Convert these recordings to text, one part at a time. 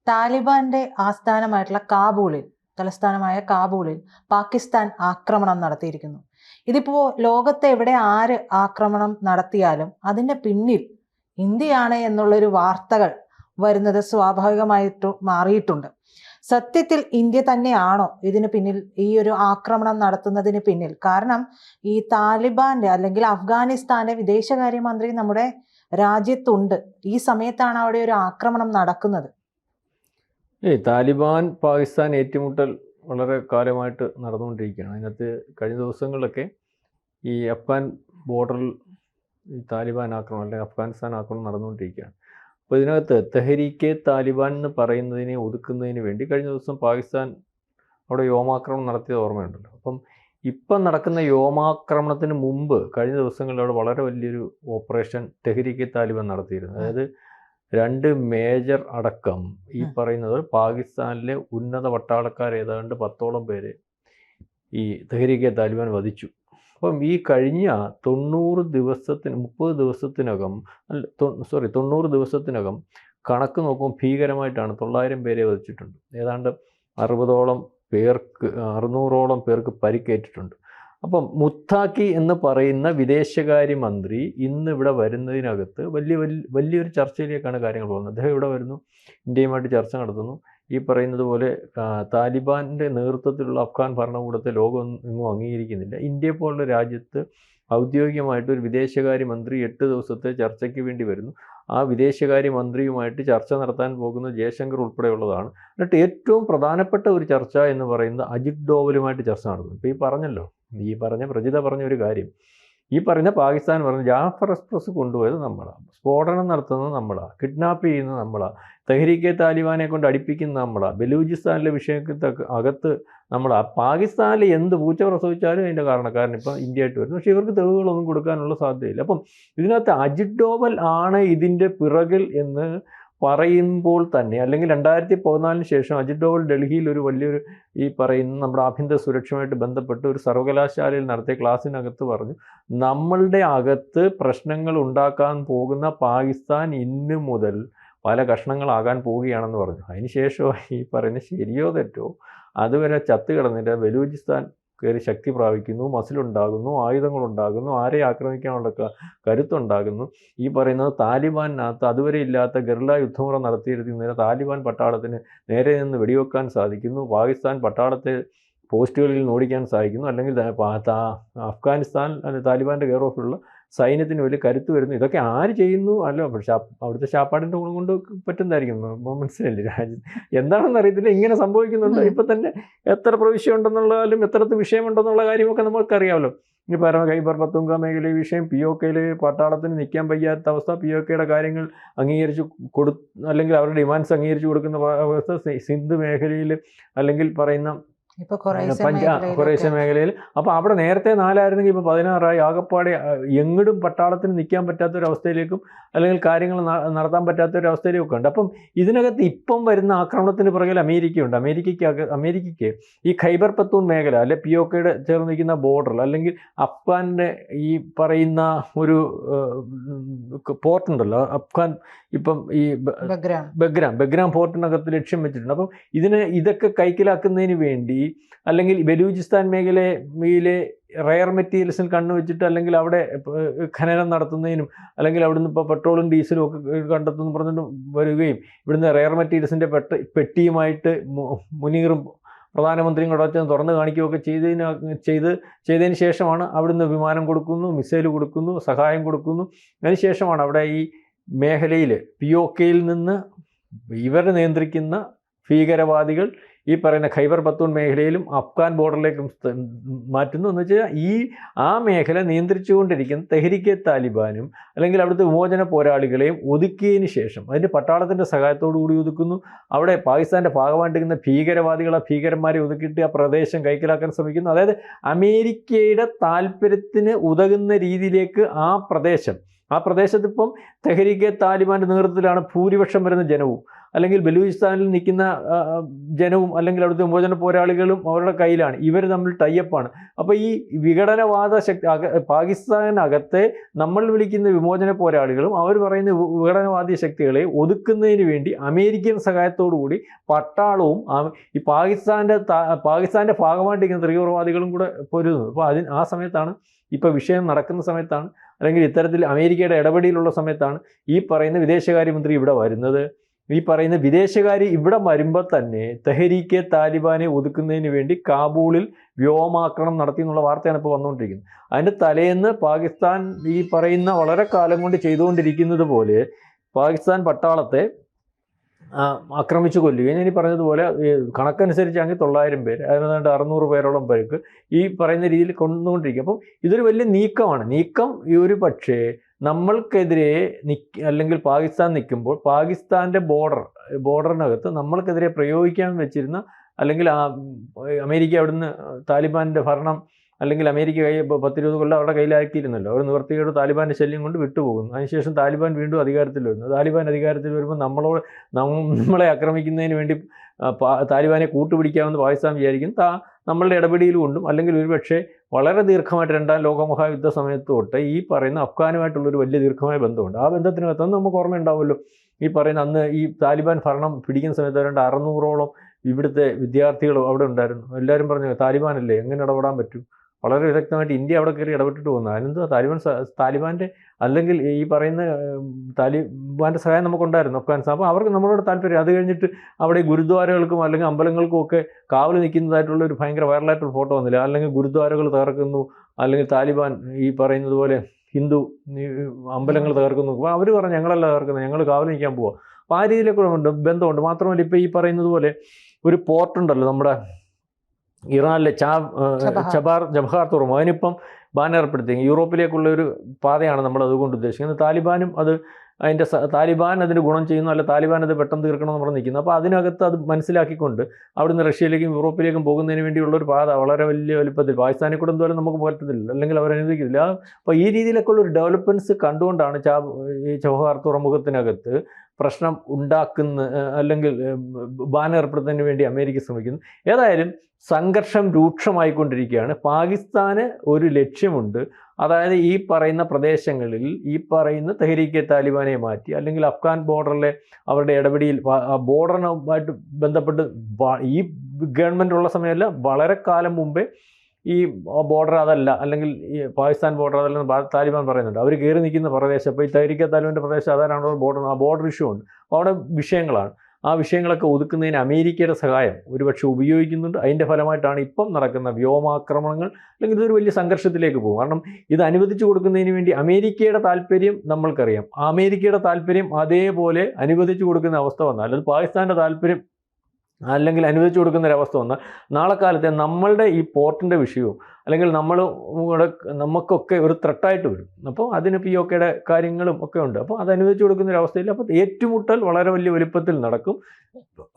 താലിബാന്റെ ആസ്ഥാനമായിട്ടുള്ള കാബൂളിൽ, തലസ്ഥാനമായ കാബൂളിൽ പാകിസ്ഥാൻ ആക്രമണം നടത്തിയിരിക്കുന്നു. ഇതിപ്പോ ലോകത്തെ എവിടെ ആര് ആക്രമണം നടത്തിയാലും അതിന്റെ പിന്നിൽ ഇന്ത്യയാണ് എന്നുള്ളൊരു വാർത്തകൾ വരുന്നത് സ്വാഭാവികമായിട്ട് മാറിയിട്ടുണ്ട്. സത്യത്തിൽ ഇന്ത്യ തന്നെയാണോ ഇതിന് പിന്നിൽ, ഈ ഒരു ആക്രമണം നടത്തുന്നതിന് പിന്നിൽ? കാരണം ഈ താലിബാന്റെ അല്ലെങ്കിൽ അഫ്ഗാനിസ്ഥാന്റെ വിദേശകാര്യമന്ത്രി നമ്മുടെ രാജ്യത്തുണ്ട്. ഈ സമയത്താണ് അവിടെ ഒരു ആക്രമണം നടക്കുന്നത്. താലിബാൻ പാകിസ്ഥാൻ ഏറ്റുമുട്ടൽ വളരെ കാലമായിട്ട് നടന്നുകൊണ്ടിരിക്കുകയാണ്. അതിനകത്ത് കഴിഞ്ഞ ദിവസങ്ങളിലൊക്കെ ഈ അഫ്ഗാൻ ബോർഡറിൽ ഈ താലിബാൻ ആക്രമണം അല്ലെങ്കിൽ അഫ്ഗാനിസ്ഥാൻ ആക്രമണം നടന്നുകൊണ്ടിരിക്കുകയാണ്. അപ്പോൾ ഇതിനകത്ത് തെഹരീക്കെ താലിബാൻ എന്ന് പറയുന്നതിനെ ഒതുക്കുന്നതിന് വേണ്ടി കഴിഞ്ഞ ദിവസം പാകിസ്ഥാൻ അവിടെ വ്യോമാക്രമണം നടത്തിയത് ഓർമ്മയുണ്ടല്ലോ. അപ്പം ഇപ്പം നടക്കുന്ന വ്യോമാക്രമണത്തിന് മുമ്പ് കഴിഞ്ഞ ദിവസങ്ങളിൽ അവിടെ വളരെ വലിയൊരു ഓപ്പറേഷൻ തെഹരീക്കെ താലിബാൻ നടത്തിയിരുന്നു. അതായത് 2 മേജർ അടക്കം ഈ പറയുന്നത് പാകിസ്ഥാനിലെ ഉന്നത പട്ടാളക്കാർ ഏതാണ്ട് 10ഓളം പേരെ ഈ തെഹരീക്കെ താലിബാൻ വധിച്ചു. അപ്പം ഈ കഴിഞ്ഞ 90 ദിവസത്തിനകം കണക്ക് നോക്കുമ്പോൾ ഭീകരമായിട്ടാണ് 900 പേരെ വധിച്ചിട്ടുണ്ട്. ഏതാണ്ട് 600ഓളം പേർക്ക് പരിക്കേറ്റിട്ടുണ്ട്. അപ്പം മുത്താക്കി എന്ന് പറയുന്ന വിദേശകാര്യമന്ത്രി ഇന്ന് ഇവിടെ വരുന്നതിനകത്ത് വലിയൊരു ചർച്ചയിലേക്കാണ് കാര്യങ്ങൾ പോകുന്നത്. അദ്ദേഹം ഇവിടെ വരുന്നു, ഇന്ത്യയുമായിട്ട് ചർച്ച നടത്തുന്നു. ഈ പറയുന്നത് പോലെ താലിബാൻ്റെ നേതൃത്വത്തിലുള്ള അഫ്ഗാൻ ഭരണകൂടത്തെ ലോകം എങ്ങും അംഗീകരിക്കുന്നില്ല. ഇന്ത്യയെ പോലുള്ള രാജ്യത്ത് ഔദ്യോഗികമായിട്ട് ഒരു വിദേശകാര്യമന്ത്രി 8 ദിവസത്തെ ചർച്ചയ്ക്ക് വേണ്ടി വരുന്നു. ആ വിദേശകാര്യമന്ത്രിയുമായിട്ട് ചർച്ച നടത്താൻ പോകുന്ന ജയശങ്കർ ഉൾപ്പെടെയുള്ളതാണ്. എന്നിട്ട് ഏറ്റവും പ്രധാനപ്പെട്ട ഒരു ചർച്ച എന്ന് പറയുന്നത് അജിത് ഡോവലുമായിട്ട് ചർച്ച നടത്തുന്നു. ഇപ്പോൾ പ്രജിത പറഞ്ഞ ഒരു കാര്യം, ഈ പറയുന്ന പാകിസ്ഥാൻ പറഞ്ഞ ജാഫർ എക്സ്പ്രസ് കൊണ്ടുപോയത് നമ്മളാണ്, സ്ഫോടനം നടത്തുന്നത് നമ്മളാണ്, കിഡ്നാപ്പ് ചെയ്യുന്നത് നമ്മളാണ്, തെഹരീക്കെ താലിബാനെ കൊണ്ട് അടിപ്പിക്കുന്നത് നമ്മളാണ്, ബലൂചിസ്ഥാനിലെ വിഷയത്തിൽ അകത്ത് നമ്മളാണ്, പാകിസ്ഥാനിൽ എന്ത് പൂച്ച പ്രസവിച്ചാലും അതിൻ്റെ കാരണക്കാരൻ ഇപ്പം ഇന്ത്യയായിട്ട് വരുന്നു. പക്ഷേ ഇവർക്ക് തെളിവുകളൊന്നും കൊടുക്കാനുള്ള സാധ്യതയില്ല. അപ്പം ഇതിനകത്ത് അജിത് ഡോവൽ ആണ് ഇതിൻ്റെ പിറകിൽ എന്ന് പറയുമ്പോൾ തന്നെ, അല്ലെങ്കിൽ 2014 ശേഷം അജിത് ഡോവൽ ഡൽഹിയിൽ ഒരു വലിയൊരു ഈ പറയുന്ന നമ്മുടെ ആഭ്യന്തര സുരക്ഷയുമായിട്ട് ബന്ധപ്പെട്ട് ഒരു സർവകലാശാലയിൽ നടത്തിയ ക്ലാസ്സിനകത്ത് പറഞ്ഞു, നമ്മളുടെ അകത്ത് പ്രശ്നങ്ങൾ ഉണ്ടാക്കാൻ പോകുന്ന പാകിസ്ഥാൻ ഇന്നു മുതൽ പല കഷ്ണങ്ങളാകാൻ പോവുകയാണെന്ന് പറഞ്ഞു. അതിനുശേഷം ഈ പറയുന്ന ശരിയോ തെറ്റോ അതുവരെ ചത്ത് കിടന്നിട്ട് ബലൂചിസ്ഥാൻ കയറി ശക്തി പ്രാപിക്കുന്നു, മസിലുണ്ടാകുന്നു, ആയുധങ്ങളുണ്ടാകുന്നു, ആരെ ആക്രമിക്കാനുള്ള കരുത്തുണ്ടാകുന്നു. ഈ പറയുന്നത് താലിബാനകത്ത് അതുവരെ ഇല്ലാത്ത ഗറില്ല യുദ്ധമുറ നടത്തിയിരുന്നതിന് താലിബാൻ പട്ടാളത്തിന് നേരെ നിന്ന് വെടിവെക്കാൻ സാധിക്കുന്നു, പാകിസ്ഥാൻ പട്ടാളത്തെ പോസ്റ്റുകളിൽ ഓടിക്കാൻ സാധിക്കുന്നു, അല്ലെങ്കിൽ അഫ്ഗാനിസ്ഥാൻ താലിബാൻ്റെ കെയർ ഓഫിലുള്ള സൈന്യത്തിന് വലിയ കരുത്ത് വരുന്നു. ഇതൊക്കെ ആര് ചെയ്യുന്നു? അല്ല, പക്ഷെ അവിടുത്തെ ശാപ്പാടിൻ്റെ ഗുണം കൊണ്ട് പറ്റുന്നതായിരിക്കും. മനസ്സിലായില്ലേ? രാജ്യം എന്താണെന്ന് അറിയത്തില്ല, ഇങ്ങനെ സംഭവിക്കുന്നുണ്ട്. ഇപ്പം തന്നെ എത്ര പ്രവിശ്യ ഉണ്ടെന്നുള്ളതാലും എത്രത്ത് വിഷയമുണ്ടെന്നുള്ള കാര്യമൊക്കെ നമുക്കറിയാമല്ലോ. ഈ ഖൈബർ പത്തുങ്ക മേഖല വിഷയം, POKയിൽ പട്ടാളത്തിന് നിൽക്കാൻ വയ്യാത്ത അവസ്ഥ, POKയുടെ കാര്യങ്ങൾ അംഗീകരിച്ച് അല്ലെങ്കിൽ അവരുടെ ഡിമാൻഡ്സ് അംഗീകരിച്ച് കൊടുക്കുന്ന അവസ്ഥ, സിന്ധ് മേഖലയിൽ അല്ലെങ്കിൽ പറയുന്ന ഖുറൈശ മേഖലയിൽ. അപ്പോൾ അവിടെ നേരത്തെ 4 ആയിരുന്നെങ്കിൽ ഇപ്പോൾ 16 ആകപ്പാടെ എങ്ങടും പട്ടാളത്തിന് നിൽക്കാൻ പറ്റാത്തൊരവസ്ഥയിലേക്കും അല്ലെങ്കിൽ കാര്യങ്ങൾ നടത്താൻ പറ്റാത്തൊരവസ്ഥയിലേക്കും ഉണ്ട്. അപ്പം ഇതിനകത്ത് ഇപ്പം വരുന്ന ആക്രമണത്തിന് പുറകിൽ അമേരിക്കയുണ്ട്. അമേരിക്കയ്ക്ക് ഈ ഖൈബർ പത്തൂൺ മേഖല അല്ലെ POKയുടെ ചേർന്ന് നിൽക്കുന്ന ബോർഡറിൽ അല്ലെങ്കിൽ അഫ്ഗാൻ്റെ ഈ പറയുന്ന ഒരു പോർട്ടുണ്ടല്ലോ, അഫ്ഗാൻ ഇപ്പം ഈ ബഗ്രാം പോർട്ടിനകത്ത് ലക്ഷ്യം വെച്ചിട്ടുണ്ട്. അപ്പം ഇതൊക്കെ കൈക്കലാക്കുന്നതിന് വേണ്ടി അല്ലെങ്കിൽ ബലൂചിസ്ഥാൻ മേഖലയിലെ റെയർ മെറ്റീരിയൽസിൽ കണ്ണുവെച്ചിട്ട് അല്ലെങ്കിൽ അവിടെ ഖനനം നടത്തുന്നതിനും അല്ലെങ്കിൽ അവിടുന്ന് ഇപ്പോൾ പെട്രോളും ഡീസലും ഒക്കെ കണ്ടെത്തുന്നു പറഞ്ഞിട്ട് വരികയും ഇവിടുന്ന് റെയർ മെറ്റീരിയൽസിൻ്റെ പെട്ടിയുമായിട്ട് മുനീറും പ്രധാനമന്ത്രിയും കൂടെ വെച്ച് തുറന്നു കാണിക്കുകയൊക്കെ ചെയ്തതിന് ശേഷമാണ് അവിടുന്ന് വിമാനം കൊടുക്കുന്നു, മിസൈൽ കൊടുക്കുന്നു, സഹായം കൊടുക്കുന്നു. അതിനുശേഷമാണ് അവിടെ ഈ മേഖലയിൽ POKയിൽ നിന്ന് ഇവരെ നിയന്ത്രിക്കുന്ന ഭീകരവാദികൾ ഈ പറയുന്ന ഖൈബർ പത്തൂൺ മേഖലയിലും അഫ്ഗാൻ ബോർഡറിലേക്കും മാറ്റുന്നു. എന്ന് വെച്ചാൽ ആ മേഖല നിയന്ത്രിച്ചുകൊണ്ടിരിക്കുന്ന തെഹരീക്കെ താലിബാനും അല്ലെങ്കിൽ അവിടുത്തെ വിമോചന പോരാളികളെയും ഒതുക്കിയതിന് ശേഷം അതിൻ്റെ പട്ടാളത്തിൻ്റെ സഹായത്തോടു കൂടി ഒതുക്കുന്നു. അവിടെ പാകിസ്ഥാൻ്റെ ഭാഗമായിട്ടിരിക്കുന്ന ഭീകരന്മാരെ ഒതുക്കിയിട്ട് ആ പ്രദേശം കൈക്കലാക്കാൻ ശ്രമിക്കുന്നു. അതായത് അമേരിക്കയുടെ താല്പര്യത്തിന് ഉതകുന്ന രീതിയിലേക്ക് ആ പ്രദേശത്തിപ്പം തെഹരീക്കെ താലിബാൻ്റെ നേതൃത്വത്തിലാണ് ഭൂരിപക്ഷം വരുന്ന ജനവും. അല്ലെങ്കിൽ ബലൂചിസ്ഥാനിൽ നിൽക്കുന്ന ജനവും അല്ലെങ്കിൽ അവിടുത്തെ വിമോചന പോരാളികളും അവരുടെ കയ്യിലാണ്. ഇവർ തമ്മിൽ ടൈപ്പാണ്. അപ്പോൾ ഈ വിഘടനവാദ ശക്തി പാകിസ്ഥാനകത്തെ നമ്മൾ വിളിക്കുന്ന വിമോചന പോരാളികളും അവർ പറയുന്ന വിഘടനവാദി ശക്തികളെ ഒതുക്കുന്നതിന് വേണ്ടി അമേരിക്കൻ സഹായത്തോടു കൂടി പട്ടാളവും ഈ പാകിസ്ഥാൻ്റെ ഭാഗമായിട്ടിരിക്കുന്ന തീവ്രവാദികളും കൂടെ പൊരുതുന്നു. അപ്പോൾ ആ സമയത്താണ്, ഇപ്പോൾ വിഷയം നടക്കുന്ന സമയത്താണ്, അല്ലെങ്കിൽ ഇത്തരത്തിൽ അമേരിക്കയുടെ ഇടപെടലുള്ള സമയത്താണ് ഈ പറയുന്ന വിദേശകാര്യമന്ത്രി ഇവിടെ വരുന്നത്. ഈ പറയുന്ന വിദേശകാരി ഇവിടെ വരുമ്പോൾ തന്നെ തെഹരീക്കെ താലിബാനെ ഒതുക്കുന്നതിന് വേണ്ടി കാബൂളിൽ വ്യോമാക്രമണം നടത്തി എന്നുള്ള വാർത്തയാണ് ഇപ്പോൾ വന്നുകൊണ്ടിരിക്കുന്നത്. അതിൻ്റെ തലേന്ന് പാകിസ്ഥാൻ ഈ പറയുന്ന വളരെ കാലം കൊണ്ട് ചെയ്തുകൊണ്ടിരിക്കുന്നത് പോലെ പാകിസ്ഥാൻ പട്ടാളത്തെ ആക്രമിച്ചു കൊല്ലുകയും, ഞാൻ ഈ പറഞ്ഞതുപോലെ കണക്കനുസരിച്ചാണെങ്കിൽ 900 പേര്, അതിനാണ്ട് 600 പേരോളം പേർക്ക് ഈ പറയുന്ന രീതിയിൽ കൊണ്ടുകൊണ്ടിരിക്കും. അപ്പം ഇതൊരു വലിയ നീക്കമാണ്. നീക്കം ഒരു പക്ഷേ നമ്മൾക്കെതിരെ അല്ലെങ്കിൽ പാകിസ്ഥാൻ നിൽക്കുമ്പോൾ പാകിസ്ഥാൻ്റെ ബോർഡറിനകത്ത് നമ്മൾക്കെതിരെ പ്രയോഗിക്കാൻ വെച്ചിരുന്ന, അല്ലെങ്കിൽ അമേരിക്ക അവിടുന്ന് താലിബാൻ്റെ ഭരണം, അല്ലെങ്കിൽ അമേരിക്ക 10-20 കൊല്ലം അവരുടെ കയ്യിലാക്കിയിരുന്നല്ലോ. അവർ നിവർത്തിയോട് താലിബാൻ്റെ ശല്യം കൊണ്ട് വിട്ടുപോകുന്നു. അതിനുശേഷം താലിബാൻ വീണ്ടും അധികാരത്തിൽ വരുന്നു. താലിബാൻ അധികാരത്തിൽ വരുമ്പോൾ നമ്മളെ ആക്രമിക്കുന്നതിന് വേണ്ടി താലിബാനെ കൂട്ടുപിടിക്കാമെന്ന് പാകിസ്ഥാൻ വിചാരിക്കും. നമ്മളുടെ ഇടപെടൽ കൊണ്ടും, അല്ലെങ്കിൽ ഒരുപക്ഷെ വളരെ ദീർഘമായിട്ട് 2ാം ലോകമഹായുദ്ധ സമയത്ത് തൊട്ട് ഈ പറയുന്ന അഫ്ഗാനുമായിട്ടുള്ളൊരു വലിയ ദീർഘമായ ബന്ധമുണ്ട്. ആ ബന്ധത്തിനകത്ത് നമുക്ക് ഓർമ്മയുണ്ടാവുമല്ലോ, ഈ പറയുന്ന അന്ന് ഈ താലിബാൻ ഭരണം പിടിക്കുന്ന സമയത്ത് 600ഓളം ഇവിടുത്തെ വിദ്യാർത്ഥികൾ അവിടെ ഉണ്ടായിരുന്നു. എല്ലാവരും പറഞ്ഞു താലിബാനല്ലേ, എങ്ങനെ ഇടപെടാൻ പറ്റും? വളരെ വിദഗ്ധമായിട്ട് ഇന്ത്യ അവിടെ കയറി ഇടപെട്ടിട്ട് പോകുന്നു. അതിനെന്താ താലിബാൻ്റെ അല്ലെങ്കിൽ ഈ പറയുന്ന താലിബാൻ്റെ സഹായം നമുക്കുണ്ടായിരുന്നു അഫ്ഗാനിസ്ഥാൻ. അപ്പോൾ അവർക്ക് നമ്മളോട് താല്പര്യം. അത് കഴിഞ്ഞിട്ട് അവിടെ ഗുരുദ്വാരകൾക്കും അല്ലെങ്കിൽ അമ്പലങ്ങൾക്കും ഒക്കെ കാവൽ നിൽക്കുന്നതായിട്ടുള്ള ഒരു ഭയങ്കര വൈറലായിട്ടൊരു ഫോട്ടോ വന്നില്ല. അല്ലെങ്കിൽ ഗുരുദ്വാരകൾ തകർക്കുന്നു, അല്ലെങ്കിൽ താലിബാൻ ഈ പറയുന്നത് പോലെ ഹിന്ദു അമ്പലങ്ങൾ തകർക്കുന്നു. അപ്പോൾ അവർ പറഞ്ഞു ഞങ്ങളല്ല തകർക്കുന്നത്, ഞങ്ങൾ കാവൽ നിൽക്കാൻ പോവുക. അപ്പോൾ ആ രീതിയിലൊക്കെ ബന്ധമുണ്ട്. മാത്രമല്ല ഇപ്പോൾ ഈ പറയുന്നത് പോലെ ഒരു പോർട്ടുണ്ടല്ലോ നമ്മുടെ ഇറാനിലെ ചബഹാർ തുറമുഖം, അതിനിപ്പം ബാൻ ഏർപ്പെടുത്തി. യൂറോപ്പിലേക്കുള്ള ഒരു പാതയാണ് നമ്മൾ അതുകൊണ്ട് ഉദ്ദേശിക്കുന്നത്. താലിബാനും താലിബാൻ അതിന് ഗുണം ചെയ്യുന്നു, അല്ല താലിബാൻ അത് പെട്ടെന്ന് തീർക്കണമെന്ന് പറഞ്ഞ് നിൽക്കുന്നു. അപ്പോൾ അതിനകത്ത് അത് മനസ്സിലാക്കിക്കൊണ്ട് അവിടുന്ന് റഷ്യയിലേക്കും യൂറോപ്പിലേക്കും പോകുന്നതിന് വേണ്ടിയുള്ളൊരു പാത വളരെ വലിയ വലുപ്പത്തിൽ പാകിസ്ഥാനിൽ കൂടെ എന്തായാലും നമുക്ക് പറ്റത്തില്ല, അല്ലെങ്കിൽ അവരനുവദിക്കില്ല. അപ്പോൾ ഈ രീതിയിലൊക്കെ ഉള്ളൊരു ഡെവലപ്മെൻറ്റ്സ് കണ്ടുകൊണ്ടാണ് ഈ ചബഹാർ തുറമുഖത്തിനകത്ത് പ്രശ്നം ഉണ്ടാക്കുന്ന, അല്ലെങ്കിൽ ബാൻ ഏർപ്പെടുത്തുന്നതിന് വേണ്ടി അമേരിക്ക ശ്രമിക്കുന്നു. ഏതായാലും സംഘർഷം രൂക്ഷമായിക്കൊണ്ടിരിക്കുകയാണ്. പാകിസ്ഥാന് ഒരു ലക്ഷ്യമുണ്ട്. അതായത് ഈ പറയുന്ന പ്രദേശങ്ങളിൽ ഈ പറയുന്ന തെഹരീക്കെ താലിബാനെ മാറ്റി, അല്ലെങ്കിൽ അഫ്ഗാൻ ബോർഡറിലെ അവരുടെ ഇടപെടൽ ബോർഡറിനുമായിട്ട് ബന്ധപ്പെട്ട് ഈ ഗവൺമെൻറ് ഉള്ള സമയമല്ല, വളരെ കാലം മുമ്പേ ഈ ബോർഡർ അതല്ല, അല്ലെങ്കിൽ ഈ പാകിസ്ഥാൻ ബോർഡർ അതല്ലെന്ന് താലിബാൻ പറയുന്നുണ്ട്. അവർ കയറി നിൽക്കുന്ന പ്രദേശം, ഇപ്പോൾ ഈ തെഹരീക്കെ താലിബാൻ്റെ പ്രദേശം അതാരാണോ ബോർഡർ ഇഷ്യൂ ഉണ്ട്. അപ്പോൾ അവിടെ വിഷയങ്ങളാണ്. ആ വിഷയങ്ങളൊക്കെ ഒതുക്കുന്നതിന് അമേരിക്കയുടെ സഹായം ഒരുപക്ഷെ ഉപയോഗിക്കുന്നുണ്ട്. അതിൻ്റെ ഫലമായിട്ടാണ് ഇപ്പം നടക്കുന്ന വ്യോമാക്രമണങ്ങൾ, അല്ലെങ്കിൽ ഇതൊരു വലിയ സംഘർഷത്തിലേക്ക് പോകും. കാരണം ഇത് അനുവദിച്ചു കൊടുക്കുന്നതിന് വേണ്ടി അമേരിക്കയുടെ താല്പര്യം നമ്മൾക്കറിയാം. അമേരിക്കയുടെ താല്പര്യം അതേപോലെ അനുവദിച്ചു കൊടുക്കുന്ന അവസ്ഥ വന്നാൽ, അത് പാകിസ്ഥാൻ്റെ താല്പര്യം അല്ലെങ്കിൽ അനുവദിച്ചു കൊടുക്കുന്നൊരവസ്ഥ വന്നാൽ, നാളെ കാലത്തെ നമ്മളുടെ ഈ പോർട്ടിൻ്റെ വിഷയവും, അല്ലെങ്കിൽ നമുക്കൊക്കെ ഒരു ത്രെട്ടായിട്ട് വരും. അപ്പോൾ അതിന് POKയുടെ കാര്യങ്ങളും ഒക്കെ ഉണ്ട്. അപ്പോൾ അത് അനുവദിച്ചു കൊടുക്കുന്നൊരവസ്ഥയില്ല. അപ്പോൾ ഏറ്റുമുട്ടൽ വളരെ വലിയ വലിപ്പത്തിൽ നടക്കും.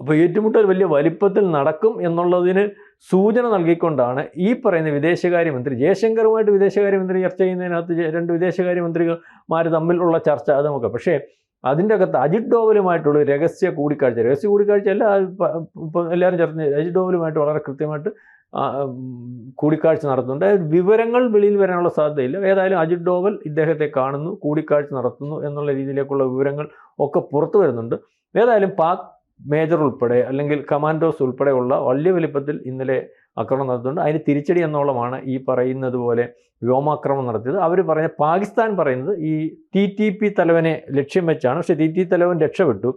അപ്പോൾ ഏറ്റുമുട്ടൽ വലിയ വലിപ്പത്തിൽ നടക്കും എന്നുള്ളതിന് സൂചന നൽകിക്കൊണ്ടാണ് ഈ പറയുന്ന വിദേശകാര്യമന്ത്രി ജയശങ്കറുമായിട്ട് വിദേശകാര്യമന്ത്രി ചർച്ച ചെയ്യുന്നതിനകത്ത് 2 വിദേശകാര്യമന്ത്രിമാർ തമ്മിലുള്ള ചർച്ച അത് നമുക്ക്. പക്ഷേ അതിൻ്റെ അകത്ത് അജിത് ഡോവലുമായിട്ടുള്ള രഹസ്യ കൂടിക്കാഴ്ചയല്ല, ഇപ്പം എല്ലാവരും ചർച്ച അജിത് ഡോവലുമായിട്ട് വളരെ കൃത്യമായിട്ട് കൂടിക്കാഴ്ച നടത്തുന്നുണ്ട്. വിവരങ്ങൾ വെളിയിൽ വരാനുള്ള സാധ്യതയില്ല. ഏതായാലും അജിത് ഡോവൽ ഇദ്ദേഹത്തെ കാണുന്നു, കൂടിക്കാഴ്ച നടത്തുന്നു എന്നുള്ള രീതിയിലേക്കുള്ള വിവരങ്ങൾ ഒക്കെ പുറത്തു വരുന്നുണ്ട്. ഏതായാലും പാക് മേജർ ഉൾപ്പെടെ, അല്ലെങ്കിൽ കമാൻഡോസ് ഉൾപ്പെടെയുള്ള വലിയ വലിപ്പത്തിൽ ഇന്നലെ ആക്രമണം നടത്തുന്നുണ്ട്. അതിന് തിരിച്ചടി എന്നോളമാണ് ഈ പറയുന്നത് പോലെ വ്യോമാക്രമണം നടത്തിയത്. പാകിസ്ഥാൻ പറയുന്നത് ഈ TTP തലവനെ ലക്ഷ്യം വെച്ചാണ്. പക്ഷേ TTP തലവൻ രക്ഷപ്പെട്ടു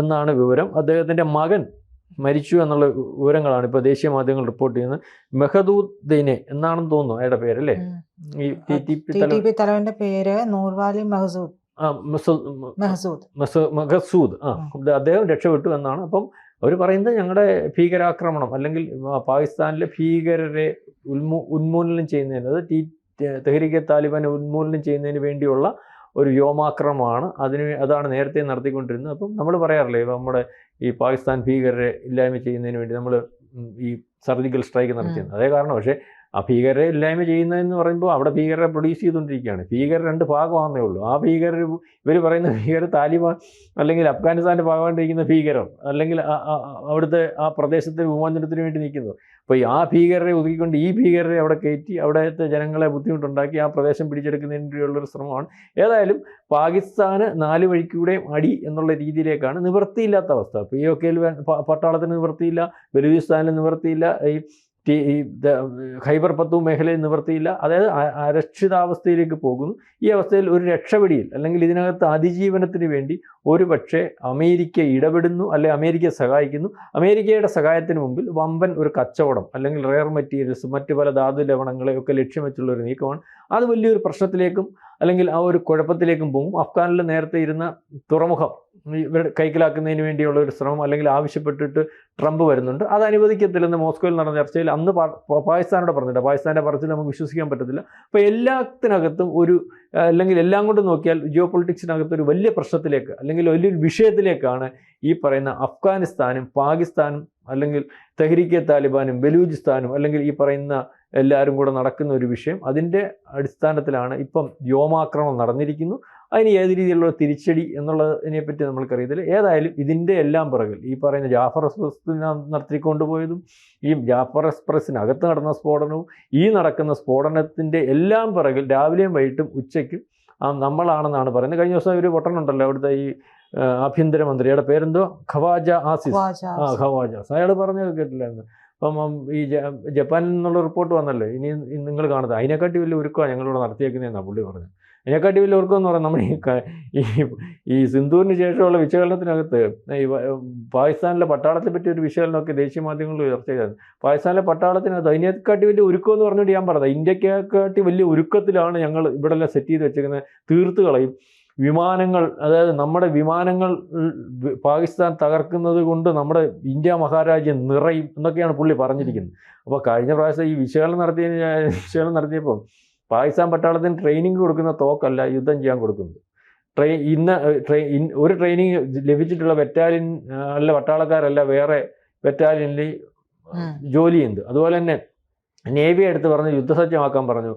എന്നാണ് വിവരം. അദ്ദേഹത്തിൻ്റെ മകൻ മരിച്ചു എന്നുള്ള വിവരങ്ങളാണ് ഇപ്പോൾ ദേശീയ മാധ്യമങ്ങൾ റിപ്പോർട്ട് ചെയ്യുന്നത്. മെഹദൂദ്ദീനെ എന്നാണെന്ന് തോന്നുന്നു അയാളുടെ പേരല്ലേ, ഈ TTP തലവന്റെ പേര് നൂർവാലി മെഹസൂദ്. അദ്ദേഹം രക്ഷപ്പെട്ടു എന്നാണ്. അപ്പം അവർ പറയുന്നത് ഞങ്ങളുടെ ഭീകരാക്രമണം, അല്ലെങ്കിൽ പാകിസ്ഥാനിലെ ഭീകരരെ ഉന്മൂലനം ചെയ്യുന്നതിന്, അത് തെഹരീക്കെ താലിബാനെ ഉന്മൂലനം ചെയ്യുന്നതിന് വേണ്ടിയുള്ള ഒരു വ്യോമാക്രമണമാണ്. അതാണ് നേരത്തെ നടത്തിക്കൊണ്ടിരുന്നത്. അപ്പം നമ്മൾ പറയാറില്ലേ, നമ്മുടെ ഈ പാകിസ്ഥാൻ ഭീകരരെ ഇല്ലായ്മ ചെയ്യുന്നതിന് വേണ്ടി നമ്മൾ ഈ സർജിക്കൽ സ്ട്രൈക്ക് നടത്തിയത് അതേ കാരണം. പക്ഷേ ആ ഭീകരരെ ഇല്ലായ്മ ചെയ്യുന്നതെന്ന് പറയുമ്പോൾ അവിടെ ഭീകരരെ പ്രൊഡ്യൂസ് ചെയ്തുകൊണ്ടിരിക്കുകയാണ്. ഭീകരർ 2 ഭാഗമാണെന്നേ ഉള്ളൂ. ആ ഭീകരർ, ഇവർ പറയുന്ന ഭീകരർ താലിബാൻ അല്ലെങ്കിൽ അഫ്ഗാനിസ്ഥാൻ്റെ ഭാഗമായിട്ടിരിക്കുന്ന ഭീകരർ, അല്ലെങ്കിൽ അവിടുത്തെ ആ പ്രദേശത്തെ വിമോചനത്തിന് വേണ്ടി നിൽക്കുന്നു. അപ്പോൾ ആ ഭീകരരെ ഒതുക്കിക്കൊണ്ട് ഈ ഭീകരരെ അവിടെ കയറ്റി അവിടുത്തെ ജനങ്ങളെ ബുദ്ധിമുട്ടുണ്ടാക്കി ആ പ്രദേശം പിടിച്ചെടുക്കുന്നതിന് വേണ്ടിയുള്ളൊരു ശ്രമമാണ്. ഏതായാലും പാകിസ്ഥാന് 4 വഴിക്കൂടെയും അടി എന്നുള്ള രീതിയിലേക്കാണ്. നിവൃത്തിയില്ലാത്ത അവസ്ഥ. POK-യിൽ പട്ടാളത്തിന് നിവൃത്തിയില്ല, ബലൂചിസ്ഥാനിൽ നിവൃത്തിയില്ല, ഈ ഖൈബർ പഖ്തൂൺ മേഖലയിൽ നിവൃത്തിയില്ല. അതായത് അരക്ഷിതാവസ്ഥയിലേക്ക് പോകുന്നു. ഈ അവസ്ഥയിൽ ഒരു രക്ഷപ്പെടിയിൽ അല്ലെങ്കിൽ ഇതിനകത്ത് അതിജീവനത്തിന് വേണ്ടി ഒരു പക്ഷേ അമേരിക്ക ഇടപെടുന്നു, അല്ലെങ്കിൽ അമേരിക്ക സഹായിക്കുന്നു. അമേരിക്കയുടെ സഹായത്തിന് മുമ്പിൽ വമ്പൻ ഒരു കച്ചവടം അല്ലെങ്കിൽ റെയർ മെറ്റീരിയൽസ്, മറ്റ് പല ധാതു ലവണങ്ങളെയൊക്കെ ലക്ഷ്യം വെച്ചുള്ള ഒരു നീക്കമാണ്. അത് വലിയൊരു പ്രശ്നത്തിലേക്കും അല്ലെങ്കിൽ ആ ഒരു കുഴപ്പത്തിലേക്കും പോകും. അഫ്ഗാനിൽ നേരത്തെ ഇരുന്ന തുറമുഖം ഇവരുടെ കൈക്കലാക്കുന്നതിന് വേണ്ടിയുള്ള ഒരു ശ്രമം അല്ലെങ്കിൽ ആവശ്യപ്പെട്ടിട്ട് ട്രംപ് വരുന്നുണ്ട്. അത് അനുവദിക്കത്തില്ലെന്ന് മോസ്കോയിൽ നടന്ന ചർച്ചയിൽ അന്ന് പാകിസ്ഥാനോട് പറഞ്ഞിട്ട്, പാകിസ്ഥാൻ്റെ പറച്ചിൽ നമുക്ക് വിശ്വസിക്കാൻ പറ്റത്തില്ല. അപ്പോൾ എല്ലാത്തിനകത്തും ഒരു, അല്ലെങ്കിൽ എല്ലാം കൊണ്ട് നോക്കിയാൽ ജിയോ പൊളിറ്റിക്സിനകത്ത് ഒരു വലിയ പ്രശ്നത്തിലേക്ക് അല്ലെങ്കിൽ വലിയൊരു വിഷയത്തിലേക്കാണ് ഈ പറയുന്ന അഫ്ഗാനിസ്ഥാനും പാകിസ്ഥാനും അല്ലെങ്കിൽ തെഹ്രീക്കെ താലിബാനും ബലൂചിസ്ഥാനും അല്ലെങ്കിൽ ഈ പറയുന്ന എല്ലാവരും കൂടെ നടക്കുന്ന ഒരു വിഷയം. അതിൻ്റെ അടിസ്ഥാനത്തിലാണ് ഇപ്പം വ്യോമാക്രമണം നടന്നിരിക്കുന്നു. അതിന് ഏത് രീതിയിലുള്ള തിരിച്ചടി എന്നുള്ളതിനെപ്പറ്റി നമ്മൾക്കറിയത്തില്ല. ഏതായാലും ഇതിൻ്റെ എല്ലാം പിറകിൽ ഈ പറയുന്ന ജാഫർ എക്സ്പ്രസ് നടത്തിക്കൊണ്ടുപോയതും ഈ ജാഫർ എക്സ്പ്രസ്സിനകത്ത് നടന്ന സ്ഫോടനവും ഈ നടക്കുന്ന സ്ഫോടനത്തിൻ്റെ എല്ലാം പിറകിൽ രാവിലെയും വൈകിട്ടും ഉച്ചയ്ക്കും നമ്മളാണെന്നാണ് പറയുന്നത്. കഴിഞ്ഞ ദിവസം ഒരു പൊട്ടനുണ്ടല്ലോ അവിടുത്തെ ഈ ആഭ്യന്തരമന്ത്രിയുടെ പേരെന്തോ, ഖവാജ ആസിസ്. ഖവാജ അയാൾ പറഞ്ഞത് കേട്ടില്ലായിരുന്നു. അപ്പം ഈ ജപ്പാനിൽ നിന്നുള്ള റിപ്പോർട്ട് വന്നല്ലോ, ഇനി നിങ്ങൾ കാണുന്നത് അതിനെക്കാട്ടി വലിയ ഒരുക്കമാണ് ഞങ്ങളിവിടെ നടത്തിയേക്കുന്നതെന്നാണ് പുള്ളി പറഞ്ഞത്. അതിനെക്കാട്ടി വലിയ ഒരുക്കമെന്ന് പറഞ്ഞാൽ നമ്മൾ ഈ സിന്ധൂരിന് ശേഷമുള്ള വിശകലനത്തിനകത്ത് ഈ പാകിസ്ഥാനിലെ പട്ടാളത്തെ പറ്റി ഒരു വിശകലനമൊക്കെ ദേശീയ മാധ്യമങ്ങളിൽ ചർച്ച ചെയ്തത്. പാകിസ്ഥാനിലെ പട്ടാളത്തിനകത്ത് അതിനെക്കാട്ടി വലിയ ഒരുക്കം എന്ന് പറഞ്ഞിട്ട് ഞാൻ പറഞ്ഞത്, ഇന്ത്യക്കെക്കാട്ടി വലിയ ഒരുക്കത്തിലാണ് ഞങ്ങൾ ഇവിടെ എല്ലാം സെറ്റ് ചെയ്ത് വെച്ചേക്കുന്നത്. തീർത്ത് കളയും വിമാനങ്ങൾ, അതായത് നമ്മുടെ വിമാനങ്ങൾ പാകിസ്ഥാൻ തകർക്കുന്നത് കൊണ്ട് നമ്മുടെ ഇന്ത്യ മഹാരാജ്യം നിറയും എന്നൊക്കെയാണ് പുള്ളി പറഞ്ഞിരിക്കുന്നത്. അപ്പോൾ കഴിഞ്ഞ പ്രാവശ്യം ഈ വിശകലനം നടത്തിയപ്പോൾ പാകിസ്ഥാൻ പട്ടാളത്തിന് ട്രെയിനിങ് കൊടുക്കുന്ന തോക്കല്ല യുദ്ധം ചെയ്യാൻ കൊടുക്കുന്നത്. ഒരു ട്രെയിനിങ് ലഭിച്ചിട്ടുള്ള ബറ്റാലിയൻ അല്ല, പട്ടാളക്കാരല്ല വേറെ ബറ്റാലിയനിൽ ജോലി ചെയ്യുന്നത്. അതുപോലെ തന്നെ നേവിയെ എടുത്ത് പറഞ്ഞു യുദ്ധസജ്ജമാക്കാൻ പറഞ്ഞു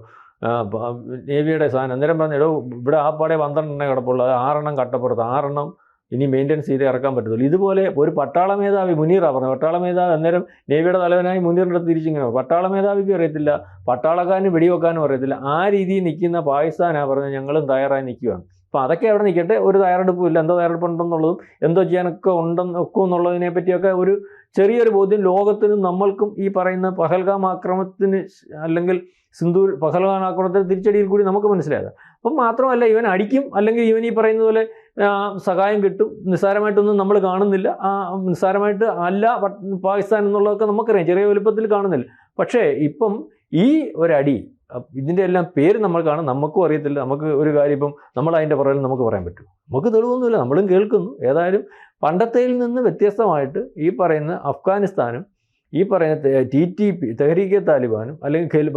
നേവിയുടെ സാധനം. അന്നേരം പറഞ്ഞു, എടോ ഇവിടെ ആ പാടെ 12 കിടപ്പുള്ളൂ, അത് 6 കട്ടപ്പുറത്ത്, 6 ഇനി മെയിൻ്റെനൻസ് ചെയ്ത് ഇറക്കാൻ പറ്റത്തുള്ളൂ. ഇതുപോലെ ഒരു പട്ടാള മേധാവി മുനീറാണ് പറഞ്ഞത്. പട്ടാള മേധാവി അന്നേരം നേവിയുടെ തലവനായി മുനീറിൻ്റെ അടുത്ത് തിരിച്ചിങ്ങനെ, പട്ടാള മേധാവിക്കും അറിയത്തില്ല, പട്ടാളക്കാരന് വെടിവെക്കാനും അറിയത്തില്ല. ആ രീതിയിൽ നിൽക്കുന്ന പാകിസ്ഥാനാണ് പറഞ്ഞത് ഞങ്ങളും തയ്യാറായി നിൽക്കുകയാണ്. അപ്പോൾ അതൊക്കെ അവിടെ നിൽക്കട്ടെ, ഒരു തയ്യാറെടുപ്പും ഇല്ല. എന്തോ തയ്യാറെടുപ്പുണ്ടെന്നുള്ളതും എന്തോ ചെയ്യാനൊക്കെ എന്നുള്ളതിനെ പറ്റിയൊക്കെ ഒരു ചെറിയൊരു ബോധ്യം ലോകത്തിനും നമ്മൾക്കും ഈ പറയുന്ന പഹൽഗാം ആക്രമണത്തിന് അല്ലെങ്കിൽ സിന്ധൂർ പഹൽഗാം ആക്രമണത്തിന് തിരിച്ചടിയിൽ കൂടി നമുക്ക് മനസ്സിലായത്. അപ്പം മാത്രമല്ല ഇവൻ അടിക്കും, അല്ലെങ്കിൽ ഇവൻ ഈ പറയുന്ന പോലെ സഹായം കിട്ടും, നിസ്സാരമായിട്ടൊന്നും നമ്മൾ കാണുന്നില്ല. നിസ്സാരമായിട്ട് അല്ല പാകിസ്ഥാൻ എന്നുള്ളതൊക്കെ നമുക്കറിയാം, ചെറിയ വലുപ്പത്തിൽ കാണുന്നില്ല. പക്ഷേ ഇപ്പം ഈ ഒരടി, ഇതിൻ്റെ എല്ലാം പേര് നമ്മൾ കാണും, നമുക്കും അറിയത്തില്ല. നമുക്ക് ഒരു കാര്യം ഇപ്പം നമ്മൾ അതിൻ്റെ പുറകിൽ നമുക്ക് പറയാൻ പറ്റും, നമുക്ക് തെളിവൊന്നുമില്ല, നമ്മളും കേൾക്കുന്നു. ഏതായാലും പണ്ടത്തേയിൽ നിന്ന് വ്യത്യസ്തമായിട്ട് ഈ പറയുന്ന അഫ്ഗാനിസ്ഥാനും ഈ പറയുന്ന TTP തെഹ്രീക്കെ താലിബാനും അല്ലെങ്കിൽ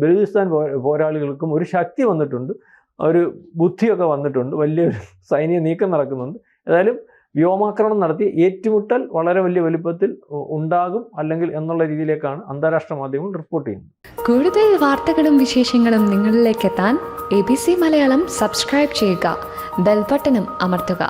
ബലൂചിസ്ഥാൻ പോരാളികൾക്കും ഒരു ശക്തി വന്നിട്ടുണ്ട്, ഒരു ബുദ്ധിയൊക്കെ വന്നിട്ടുണ്ട്, വലിയൊരു സൈനിക നീക്കം നടക്കുന്നുണ്ട്. ഏതായാലും വ്യോമാക്രമണം നടത്തി ഏറ്റുമുട്ടൽ വളരെ വലിയ വലുപ്പത്തിൽ ഉണ്ടാകും അല്ലെങ്കിൽ എന്നുള്ള രീതിയിലേക്കാണ് അന്താരാഷ്ട്ര മാധ്യമങ്ങൾ റിപ്പോർട്ട് ചെയ്യുന്നത്. കൂടുതൽ വാർത്തകളും വിശേഷങ്ങളും നിങ്ങളിലേക്ക് എത്താൻ ABC മലയാളം സബ്സ്ക്രൈബ് ചെയ്യുക, ബെൽ ബട്ടണും അമർത്തുക.